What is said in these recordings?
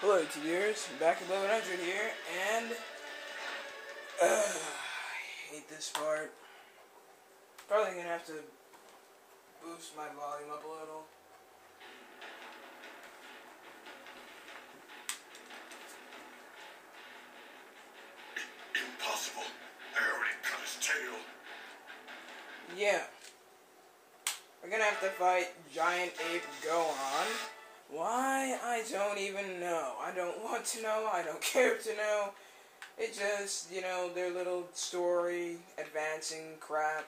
Hello TVers, back at 1100 here, and I hate this part. Probably gonna have to boost my volume up a little. Impossible. I already cut his tail. Yeah. We're gonna have to fight Giant Ape Gohan. Why? I don't even know. I don't want to know. I don't care to know. It just, you know, their little story advancing crap.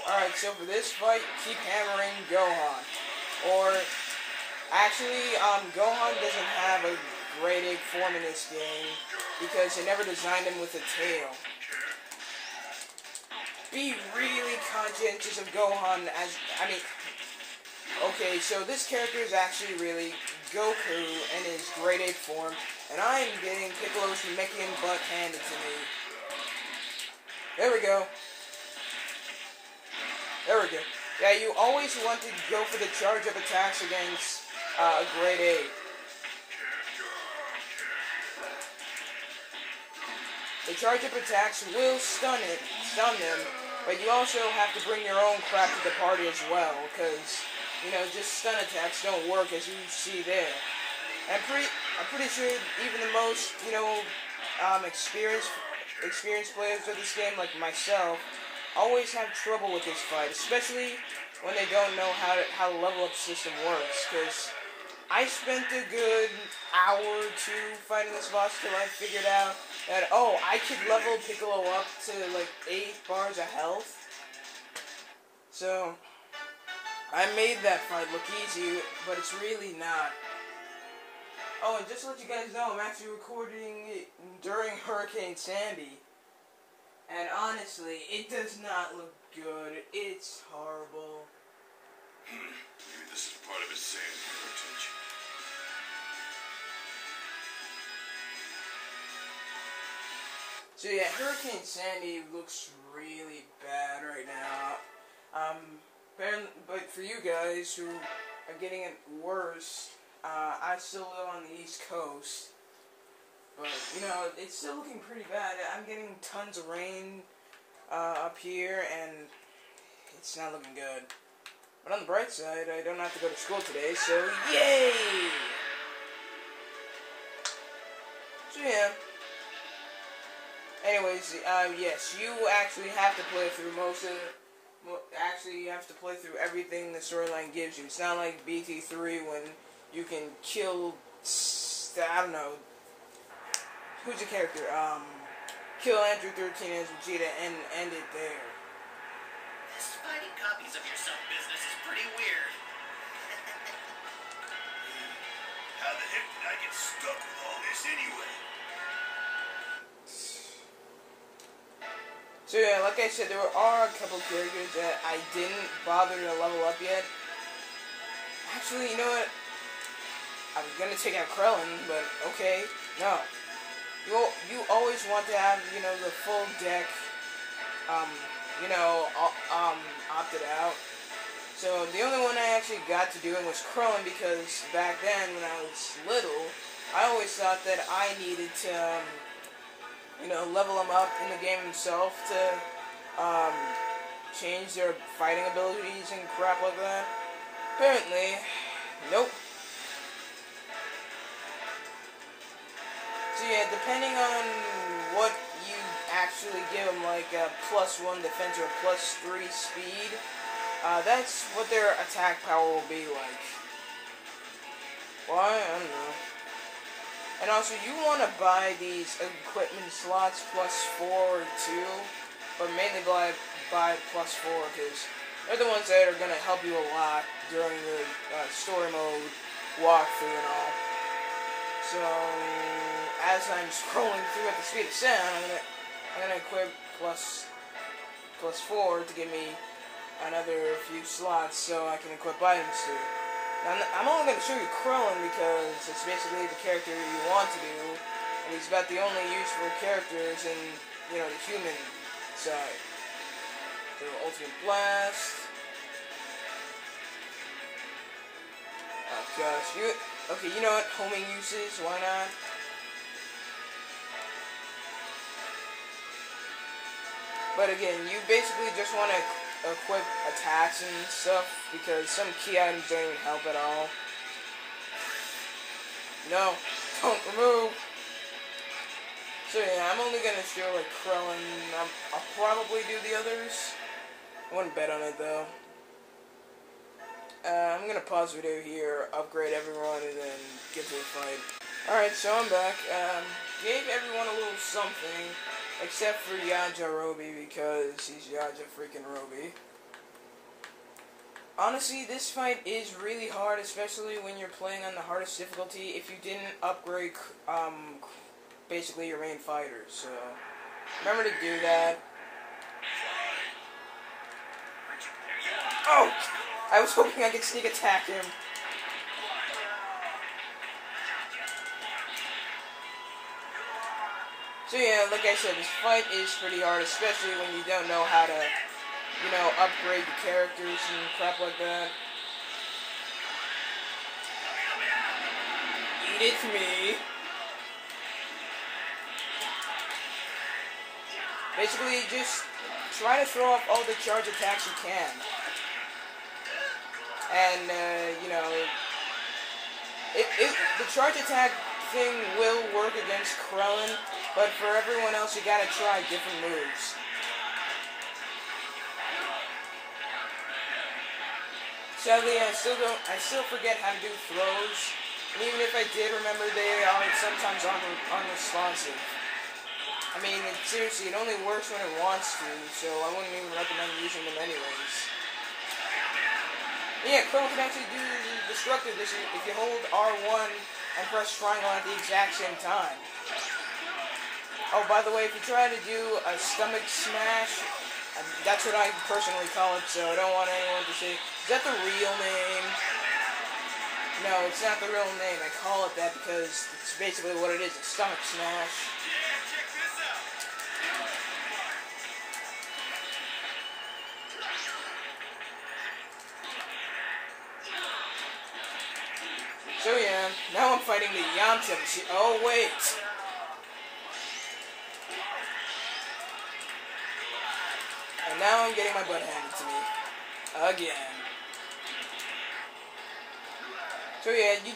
Alright, so for this fight, keep hammering Gohan. Or, actually, Gohan doesn't have a grade 8 form in this game because they never designed him with a tail. Be really conscientious of Gohan as, okay, so this character is actually really Goku in his grade 8 form, and I am getting Piccolo's Namekian butt handed to me. There we go. There we go. Yeah, you always want to go for the charge-up attacks against grade 8. The charge-up attacks will stun them, but you also have to bring your own crap to the party as well, because, you know, just stun attacks don't work as you see there. And I'm pretty sure even the most, you know, experienced players of this game, like myself, always have trouble with this fight, especially when they don't know how the level-up system works, because I spent a good hour or two fighting this boss till I figured out that, oh, I could level Piccolo up to, like, 8 bars of health. So, I made that fight look easy, but it's really not. Oh, and just to let you guys know, I'm actually recording it during Hurricane Sandy. And honestly, it does not look good. It's horrible. Maybe this is part of his sand heritage. So yeah, Hurricane Sandy looks really bad right now. But for you guys who are getting it worse, I still live on the East Coast. But, you know, it's still looking pretty bad. I'm getting tons of rain up here, and it's not looking good. But on the bright side, I don't have to go to school today, so yay! So yeah. Anyways, yes, you actually have to play through actually, you have to play through everything the storyline gives you. It's not like BT3 when you can kill, I don't know, who's the character? Kill Andrew 13 as Vegeta and end it there. This fighting copies of yourself business is pretty weird. How the heck did I get stuck with all this anyway? So yeah, like I said, there are a couple characters that I didn't bother to level up yet. Actually, you know what? I was gonna take out Krillin, but okay, no. You always want to have, you know, the full deck, opted out. So the only one I actually got to do it was Krillin, because back then when I was little, I always thought that I needed to, you know, level them up in the game themselves to change their fighting abilities and crap like that. Apparently, nope. So yeah, depending on what you actually give them, like a +1 defense or a +3 speed, that's what their attack power will be like. Why? I don't know. And also, you want to buy these equipment slots +4 or 2, but mainly buy +4, because they're the ones that are going to help you a lot during the story mode walkthrough and all. So, as I'm scrolling through at the speed of sound, I'm gonna equip +4 to give me another few slots so I can equip items to. Now, I'm only going to show you Krillin because it's basically the character you want to do, and he's about the only useful characters in, you know, the human side. So, Ultimate Blast. gosh. Okay, you know what? Homing uses, why not? But again, you basically just want to equip attacks and stuff because some key items don't even help at all. No, don't remove. So yeah, I'm only gonna steal like Krellin. I'll probably do the others. I wouldn't bet on it though. I'm gonna pause the video here, upgrade everyone, and then get to the fight. Alright, so I'm back. Gave everyone a little something, except for Yajirobe because he's Yaja freaking Robe. Honestly, this fight is really hard, especially when you're playing on the hardest difficulty if you didn't upgrade, basically your main fighters. So, remember to do that. Oh! I was hoping I could sneak attack him. So yeah, like I said, this fight is pretty hard, especially when you don't know how to, you know, upgrade the characters and crap like that. Eat it to me. Basically, just try to throw off all the charge attacks you can. And, you know, the charge attack thing will work against Krellin, but for everyone else, you gotta try different moves. Sadly, I still forget how to do throws, and even if I did remember, they are sometimes unresponsive. I mean, seriously, it only works when it wants to, so I wouldn't even recommend using them anyways. Yeah, Krellin can actually do the destructive if you hold R1 and press triangle at the exact same time. Oh, by the way, if you try to do a stomach smash, that's what I personally call it, so I don't want anyone to say, is that the real name? No, it's not the real name. I call it that because it's basically what it is, a stomach smash. So yeah, now I'm fighting the Yamcha. Oh wait. And now I'm getting my butt handed to me. Again. So yeah, you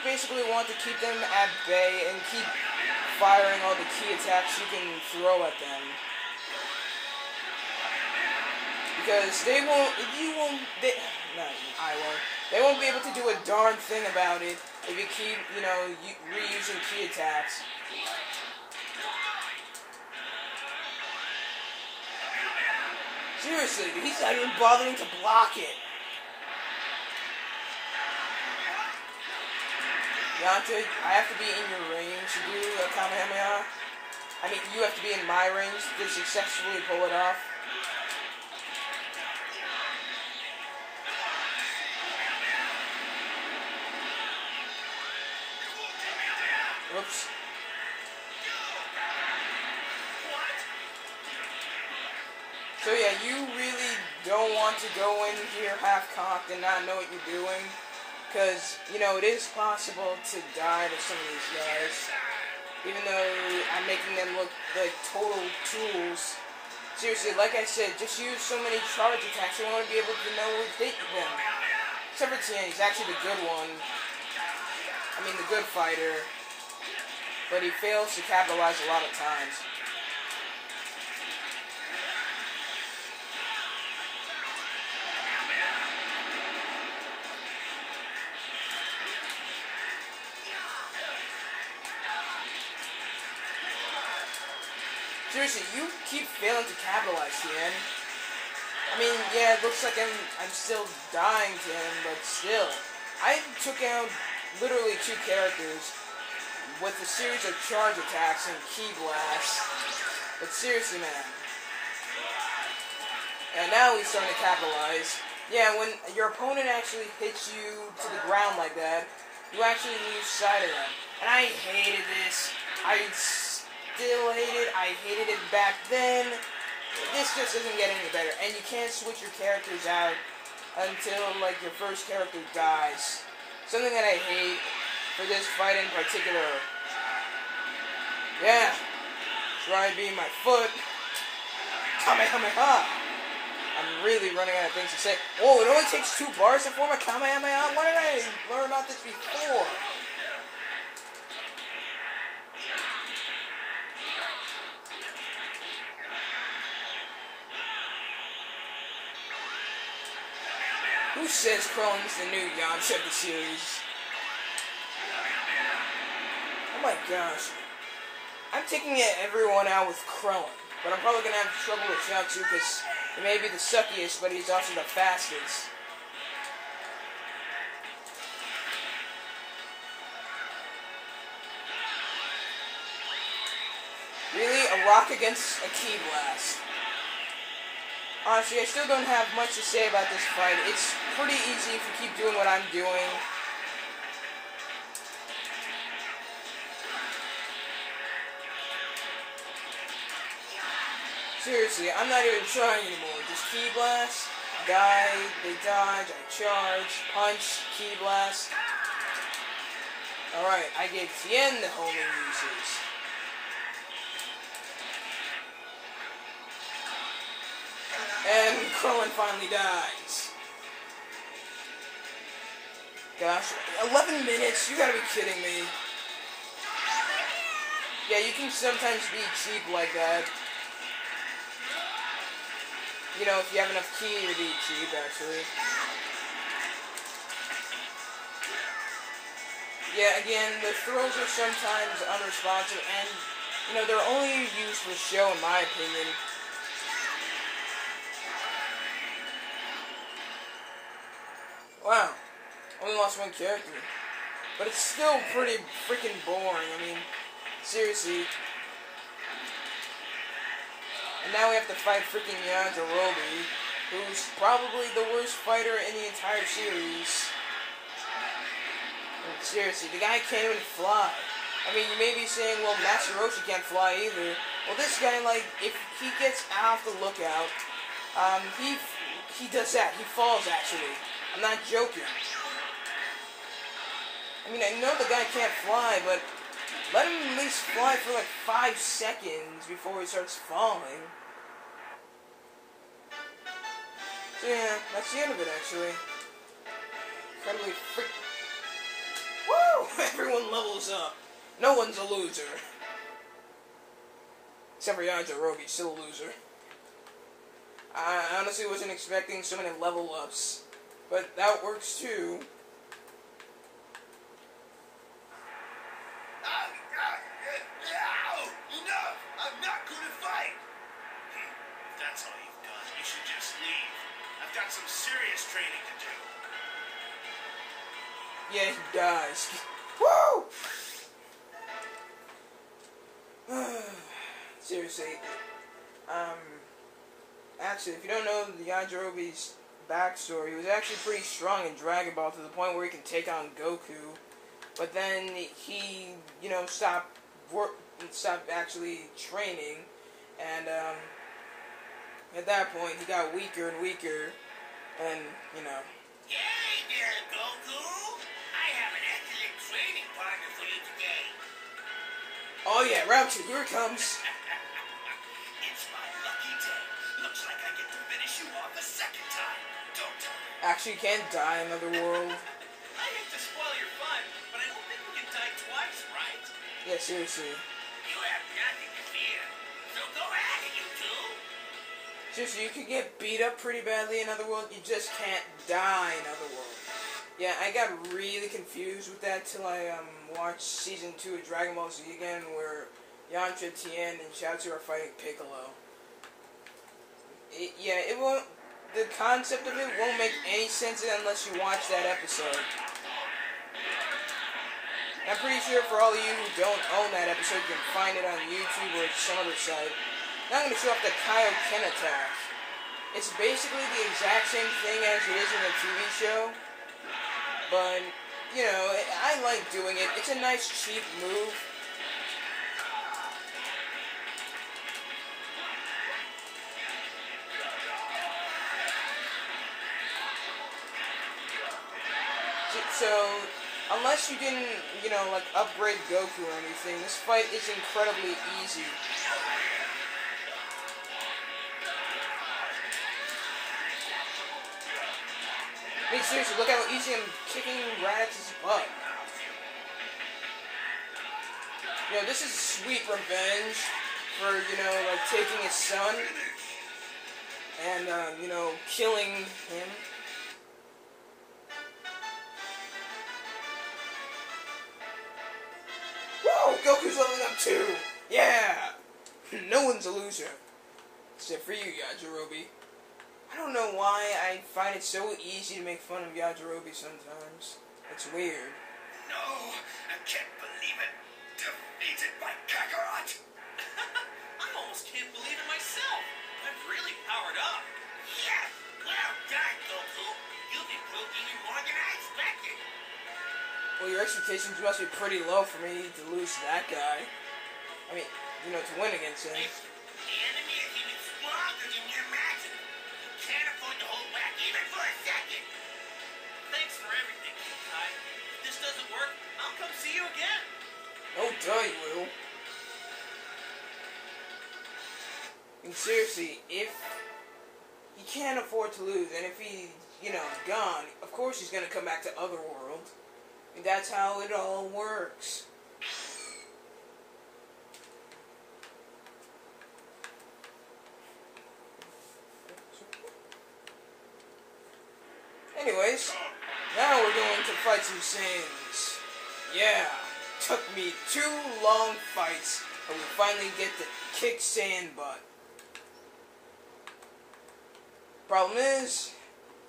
basically want to keep them at bay and keep firing all the key attacks you can throw at them. Because they won't be able to do a darn thing about it if you keep, you know, reusing key attacks. Seriously, he's not even bothering to block it. Yamcha, I have to be in your range to do a Kamehameha. I mean, you have to be in my range to successfully pull it off. Whoops. So yeah, you really don't want to go in here half-cocked and not know what you're doing. Because, you know, it is possible to die to some of these guys. Even though I'm making them look like total tools. Seriously, like I said, just use so many charge attacks, you want to be able to know where to hit them. Except for Tien, he's actually the good one. I mean, the good fighter. But he fails to capitalize a lot of times. Seriously, you keep failing to capitalize, Tien. I mean, yeah, it looks like I'm still dying to him, but still. I took out literally 2 characters with a series of charge attacks and key blasts. But seriously, man. And now he's starting to capitalize. Yeah, when your opponent actually hits you to the ground like that, you actually lose sight of them. And I hated this. I still hate it. I hated it back then. This just doesn't get any better. And you can't switch your characters out until, like, your first character dies. something that I hate for this fight in particular. Yeah. Try being my foot. Kamehameha. I'm really running out of things to say. Oh, it only takes 2 bars to form a Kamehameha? Why did I learn about this before? Who says Kron's the new Yamcha of the series? Oh my gosh. I'm taking everyone out with Krillin, but I'm probably going to have trouble with Chaozu because he may be the suckiest, but he's also the fastest. Really? A rock against a Ki Blast? Honestly, I still don't have much to say about this fight. It's pretty easy if you keep doing what I'm doing. Seriously, I'm not even trying anymore. Just Ki Blast, die, they dodge, I charge, punch, Ki Blast. Alright, I gave Tien the homing uses. And Krillin finally dies. Gosh, 11 minutes? You gotta be kidding me. Yeah, you can sometimes be cheap like that. You know, if you have enough ki to be cheap, actually. Yeah, again, the throws are sometimes unresponsive, and, you know, they're only used for show, in my opinion. Wow. Only lost 1 character. But it's still pretty freaking boring. I mean, seriously. And now we have to fight freaking Yajirobe, who's probably the worst fighter in the entire series. And seriously, the guy can't even fly. I mean, you may be saying, well, Masaroshi can't fly either. Well, this guy, like, if he gets off the lookout, he does that. He falls, actually. I'm not joking. I mean, I know the guy can't fly, but let him at least fly for like 5 seconds before he starts falling. So yeah, that's the end of it, actually. Incredibly Woo! Everyone levels up. No one's a loser. Except for Yajirobe, still a loser. I honestly wasn't expecting so many level ups. But that works too. Enough! I'm not going to fight! If that's all you've got, you should just leave. I've got some serious training to do. Yeah, he dies. Woo! Seriously. Actually, if you don't know the Yajirobe's backstory, he was actually pretty strong in Dragon Ball to the point where he can take on Goku. But then he, you know, stopped actually training, and at that point he got weaker and weaker, and you know. Hey there, Goku! I have an excellent training partner for you today. Oh yeah, round 2, here it comes. It's my lucky day. Looks like I get to finish you off a second time, don't I? Actually, you can't die in another world. I hate to spoil your fun, but I don't think we can die twice, right? Yeah, seriously. You have nothing to fear, so go at it, you two! Seriously, you could get beat up pretty badly in Otherworld, you just can't die in Otherworld. Yeah, I got really confused with that till I watched Season 2 of Dragon Ball Z again, where Yamcha, Tien, and Chaozu are fighting Piccolo. It won't... The concept of it won't make any sense unless you watch that episode. I'm pretty sure for all of you who don't own that episode, you can find it on YouTube or some other site. Now I'm going to show off the Kaioken attack. It's basically the exact same thing as it is in the TV show. But, you know, I like doing it. It's a nice, cheap move. So, unless you didn't, like upgrade Goku or anything, this fight is incredibly easy. I mean, seriously, look how easy I'm kicking Raditz' butt. This is sweet revenge for, like taking his son and, killing him. Whoa, Goku's leveling up too! Yeah! No one's a loser. Except for you, Yajirobe. I don't know why I find it so easy to make fun of Yajirobe sometimes. It's weird. No, I can't believe it. Defeated by Kakarot. I almost can't believe it myself. I've really powered up. Yes, well done, Goku. You've improved even more than I expected. Well, your expectations must be pretty low for me to lose to that guy. I mean, to win against him. The enemy is even stronger than you imagine. You can't afford to hold back even for a second. Thanks for everything, Kai. If this doesn't work, I'll come see you again. Oh, duh, you will. And seriously, if he can't afford to lose, and if he's, gone, of course he's gonna come back to Otherworld. And that's how it all works. Anyways, now we're going to fight some Saiyans. Yeah, took me 2 long fights, but we finally get to kick Saiyan butt. Problem is,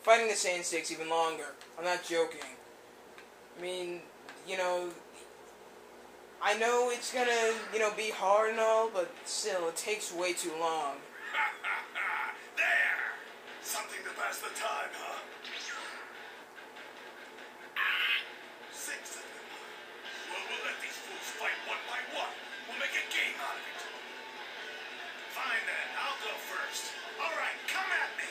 fighting the Saiyan takes even longer. I'm not joking. I mean, I know it's gonna, be hard and all, but still, it takes way too long. There! Something to pass the time, huh? 6 of them. Well, we'll let these fools fight one by one. We'll make a game out of it. Fine then, I'll go first. Alright, come at me!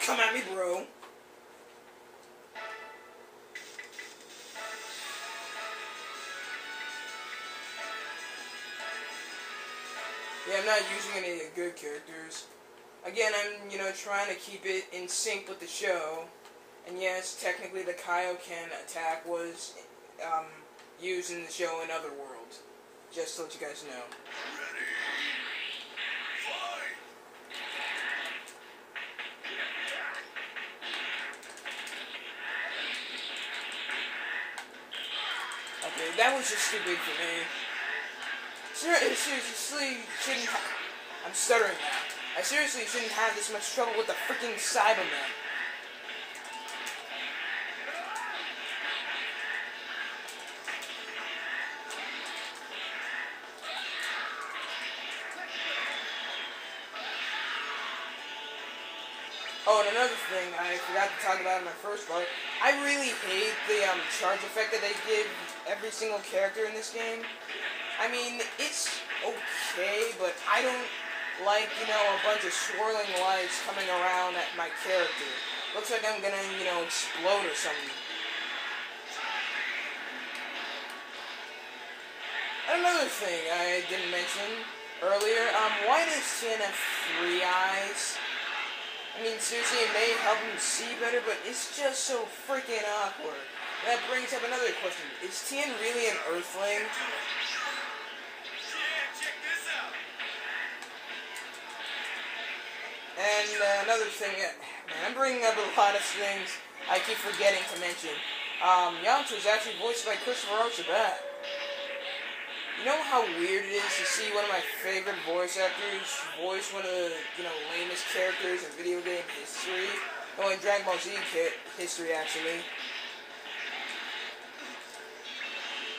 Come at me, bro. Yeah, I'm not using any of the good characters. Again, I'm, trying to keep it in sync with the show. And yes, technically the Kaioken attack was used in the show in Otherworld. Just to let you guys know. Ready? Fight! Okay, that was just too big for me. Seriously, shouldn't I'm stuttering now. I seriously shouldn't have this much trouble with the freaking Cybermen. Oh, and another thing I forgot to talk about in my first part, I really hate the charge effect that they give every single character in this game. I mean, it's okay, but I don't like, a bunch of swirling lights coming around at my character. Looks like I'm gonna, explode or something. Another thing I didn't mention earlier, why does Tien have 3 eyes? I mean, seriously, it may help him see better, but it's just so freaking awkward. That brings up another question. Is Tien really an Earthling? And another thing, man, I'm bringing up a lot of things I keep forgetting to mention. Yamcha is actually voiced by Christopher Sabat. You know how weird it is to see one of my favorite voice actors voice one of the, lamest characters in video game history? Oh, in Dragon Ball Z history, actually.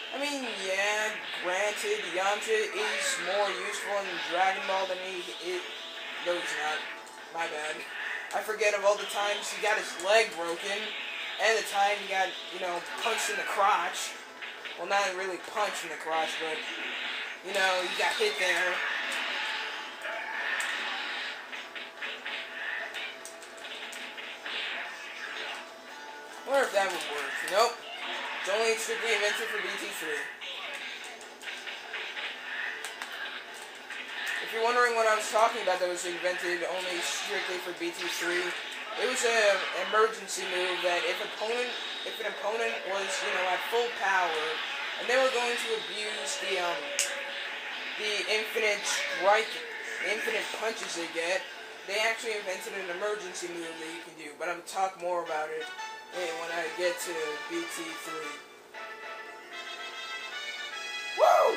I mean, yeah, granted, Yamcha is more useful in Dragon Ball than he is. No, he's not. My bad. I forget of all the times he got his leg broken, and the time he got, punched in the crotch. Well, not really punched in the crotch, but, he got hit there. I wonder if that would work. Nope. It's only strictly invented for BT3. If you're wondering what I was talking about that was invented only strictly for BT3, it was an emergency move that if an opponent was, at full power, and they were going to abuse the infinite punches they get, they actually invented an emergency move that you can do. But I'm gonna talk more about it when I get to BT3. Woo!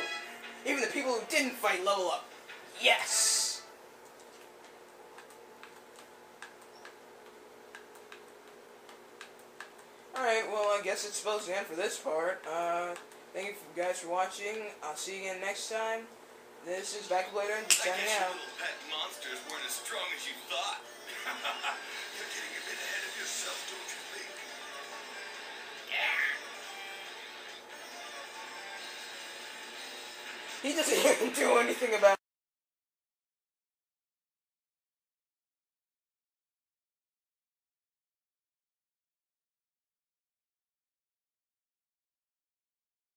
Even the people who didn't fight level up. Yes! Alright, well, I guess it's supposed to end for this part. Thank you guys for watching. I'll see you again next time. This is Back Later and signing out. Your little pet monsters weren't as strong as you thought. You're getting a bit ahead of yourself, don't you think? He doesn't even do anything about it.